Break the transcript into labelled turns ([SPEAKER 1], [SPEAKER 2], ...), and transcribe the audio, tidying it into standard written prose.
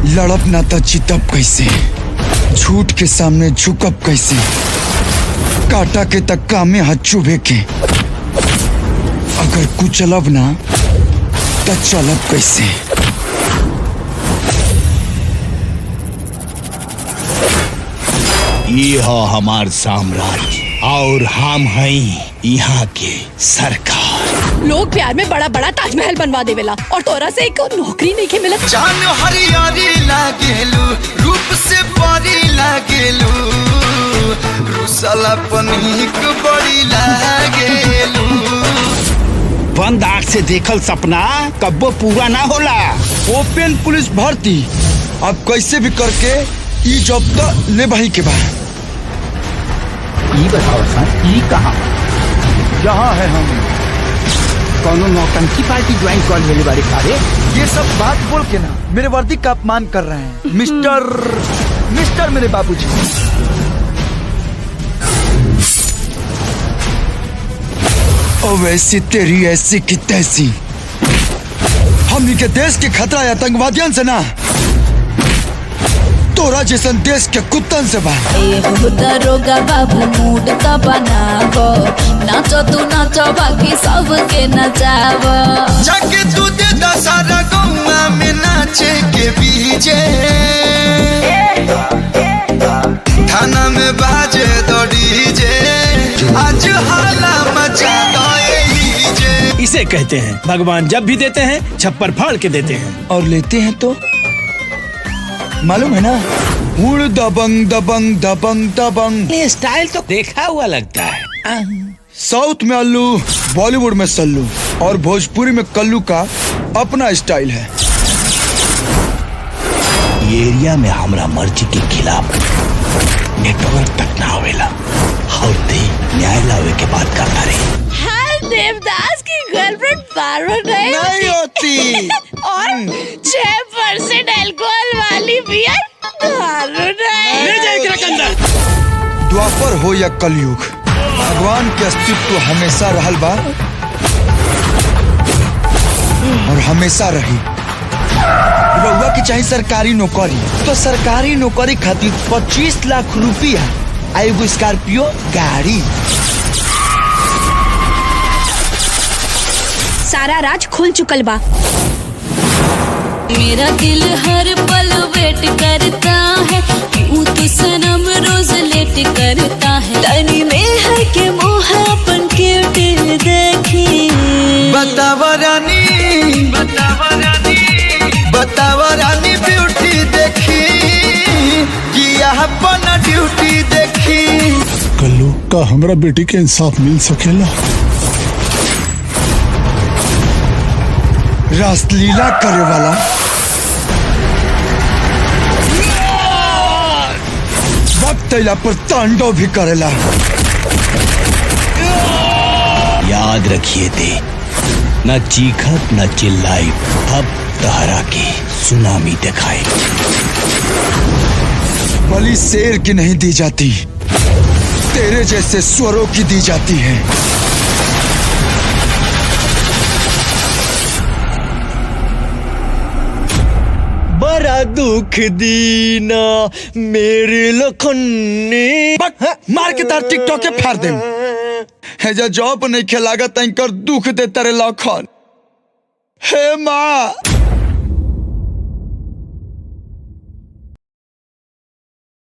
[SPEAKER 1] लड़ब ना तो चितब कैसे, झूठ के सामने झुकब कैसे, काटा के तक कामे हाथ चुभे के, अगर कुचलब ना तो चलब कैसे।
[SPEAKER 2] ये है हमार साम्राज्य और हम हैं यहाँ के सरकार।
[SPEAKER 3] लोग प्यार में बड़ा बड़ा ताजमहल बनवा देवेला और तोरा से एक नौकरी नहीं के मिलत।
[SPEAKER 4] जान हरियारी लागेलू, रूप से परी लागेलू, रुसला पनीक बड़ी लागेलू।
[SPEAKER 2] बंद आँख से देखल सपना कब्बो पूरा ना होला।
[SPEAKER 1] ओपन पुलिस भर्ती अब कैसे भी करके ई जॉब तो ले भाई के बाद।
[SPEAKER 5] ये बताओ सर, ये कहाँ
[SPEAKER 1] यहाँ है हम।
[SPEAKER 5] कौनो नौटंकी पार्टी ज्वाइन कर लेने वाले सारे।
[SPEAKER 1] ये सब बात बोल के ना मेरे वर्दी का अपमान कर रहे हैं। मिस्टर मेरे बाबूजी। और वैसी तेरी ऐसी की तैसी, हम के देश के खतरा है आतंकवादियों से ना, तोरा जैसन देश के कुत्तन से बा।
[SPEAKER 6] दरोगा बाबू मूड का बनावो, नाचो तू नाचो बाकी सबके नचावो।
[SPEAKER 4] जाके तू दे दशहरा गौवा में नाचे के बीजे, थाना में बाजे दो डीजे, आज हाला मचा दो लीजे।
[SPEAKER 2] इसे कहते हैं भगवान जब भी देते हैं छप्पर फाड़ के देते हैं,
[SPEAKER 1] और लेते हैं तो मालूम है ना, उड़ दबंग दबंग दबंग दबंग।
[SPEAKER 2] ये स्टाइल तो देखा हुआ लगता है।
[SPEAKER 1] साउथ में अल्लू, बॉलीवुड में सल्लू और भोजपुरी में कल्लू का अपना स्टाइल है।
[SPEAKER 2] ये एरिया में हमरा मर्जी के खिलाफ नेटवर्क तक ना आवेला और ते न्याय लावे के बात करता रही।
[SPEAKER 3] हर देवदास की गर्लफ्रेंड बार-बार नहीं
[SPEAKER 1] होती
[SPEAKER 3] और 6% अल्कोहल वाली बियर दारू नहीं।
[SPEAKER 2] ले जाए एकरा के अंदर।
[SPEAKER 1] द्वापर हो या कलयुग, भगवान के अस्तित्व हमेशा रहल बा और हमेशा रही। रउआ की चाहे सरकारी नौकरी, तो सरकारी नौकरी खातिर 25 लाख रुपया आ एगो स्कॉर्पियो गाड़ी।
[SPEAKER 3] सारा राज खुल चुकल बा।
[SPEAKER 6] मेरा दिल हर पल वेट करता है, क्यों तू सनम रोज लेट करता है। तनी में है के मोहब्बत के दिल देखी।
[SPEAKER 4] बतावा रानी, बतावा रानी, बतावा रानी ब्यूटी देखी कि अपना ड्यूटी देखी।
[SPEAKER 7] कल्लू का हमरा बेटी के इंसाफ मिल सकेला।
[SPEAKER 1] रासलीला करे वाला वक्त अइला पर तांडव भी करेला।
[SPEAKER 2] याद रखिए थे, न चीखत न चिल्लाई, अब तहरा के सुनामी दिखाए।
[SPEAKER 1] बलि शेर की नहीं दी जाती, तेरे जैसे स्वरों की दी जाती है।
[SPEAKER 2] बड़ा दुख दीना मेरे लखन ने।
[SPEAKER 1] मार के तार टिकटॉक के फाड़ दे। जॉब नहीं खेलागत कर दुख दे तेरे लखन। हे माँ।